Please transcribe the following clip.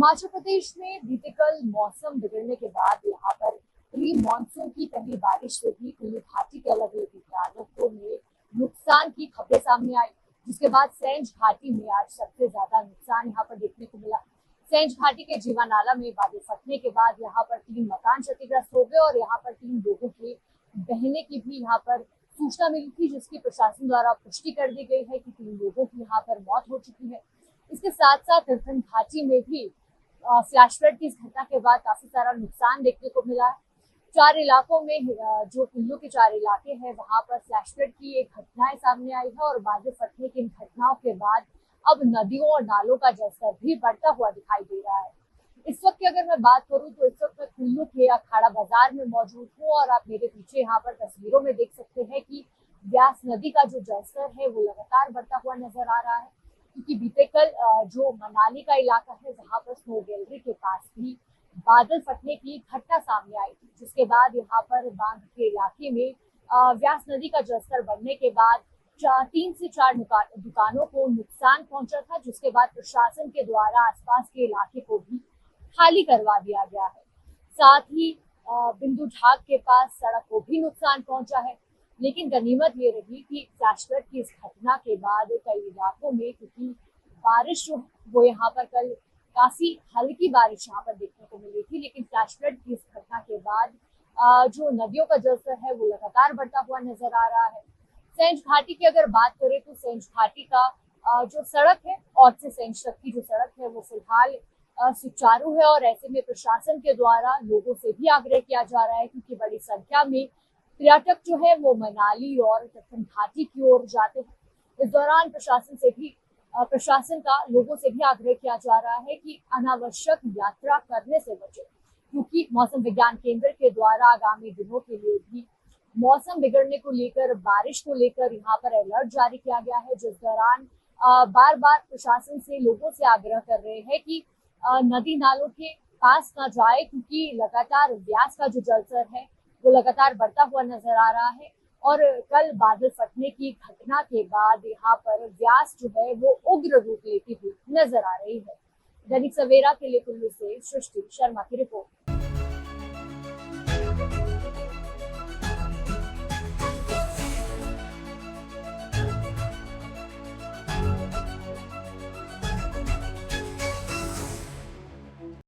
हिमाचल प्रदेश में बीते कल मौसम बिगड़ने के बाद यहाँ पर प्री मानसून की पहली बारिश से भी कुल्लू घाटी के अलग अलग इलाकों में नुकसान की खबरें सामने आई, जिसके बाद सैंज घाटी में आज सबसे ज्यादा नुकसान यहाँ पर देखने को मिला। सैंज घाटी के जीवा नाला में बादल फटने के बाद यहाँ पर 3 मकान क्षतिग्रस्त हो गए और यहाँ पर 3 लोगों के बहने की भी यहाँ पर सूचना मिली थी, जिसकी प्रशासन द्वारा पुष्टि कर दी गई है कि 3 लोगों की यहाँ पर मौत हो चुकी है। इसके साथ साथ तीर्थन घाटी में भी फ्लैश फ्लड की इस घटना के बाद काफी सारा नुकसान देखने को मिला है। 4 इलाकों में जो कुल्लू के 4 इलाके हैं वहां पर फ्लैश फ्लड की एक घटनाएं सामने आई है और बादल फटने की इन घटनाओं के बाद अब नदियों और नालों का जलस्तर भी बढ़ता हुआ दिखाई दे रहा है। इस वक्त की अगर मैं बात करूं तो इस वक्त मैं कुल्लू के अखाड़ा बाजार में मौजूद हूं और आप मेरे पीछे यहाँ पर तस्वीरों में देख सकते हैं कि व्यास नदी का जो जलस्तर है वो लगातार बढ़ता हुआ नजर आ रहा है, क्योंकि बीते कल जो मनाली का इलाका है वहां पर स्नो गैलरी के पास भी बादल फटने की घटना सामने आई थी, जिसके बाद यहाँ पर बांध के इलाके में व्यास नदी का जलस्तर बढ़ने के बाद 3 से 4 दुकानों को नुकसान पहुंचा था, जिसके बाद प्रशासन के द्वारा आसपास के इलाके को भी खाली करवा दिया गया है। साथ ही बिंदु ढाक के पास सड़क को भी नुकसान पहुंचा है, लेकिन गनीमत ये रही कि फ्लैश फ्लड की इस घटना के बाद कई इलाकों में, क्योंकि बारिश जो वो यहाँ पर कल काफी हल्की बारिश यहाँ पर देखने को मिली थी, लेकिन फ्लैश फ्लड की इस घटना के बाद जो नदियों का जलस्तर है वो लगातार बढ़ता हुआ नजर आ रहा है। सैंज घाटी की अगर बात करें तो सैंज घाटी का जो सड़क है और से सैंज तक की जो सड़क है वो फिलहाल सुचारू है और ऐसे में प्रशासन के द्वारा लोगों से भी आग्रह किया जा रहा है, क्योंकि बड़ी संख्या में पर्यटक जो है वो मनाली और तीर्थन घाटी की ओर जाते हैं। इस दौरान प्रशासन का लोगों से भी आग्रह किया जा रहा है कि अनावश्यक यात्रा करने से बचें, क्योंकि मौसम विज्ञान केंद्र के द्वारा आगामी दिनों के लिए भी मौसम बिगड़ने को लेकर, बारिश को लेकर यहाँ पर अलर्ट जारी किया गया है, जिस दौरान बार बार प्रशासन से लोगों से आग्रह कर रहे हैं कि नदी नालों के पास ना जाए, क्योंकि लगातार व्यास का जो जलस्तर है वो लगातार बढ़ता हुआ नजर आ रहा है और कल बादल फटने की घटना के बाद यहाँ पर व्यास जो है वो उग्र रूप लेती हुई नजर आ रही है। दैनिक सवेरा के लिए कुल्लू से सृष्टि शर्मा की रिपोर्ट।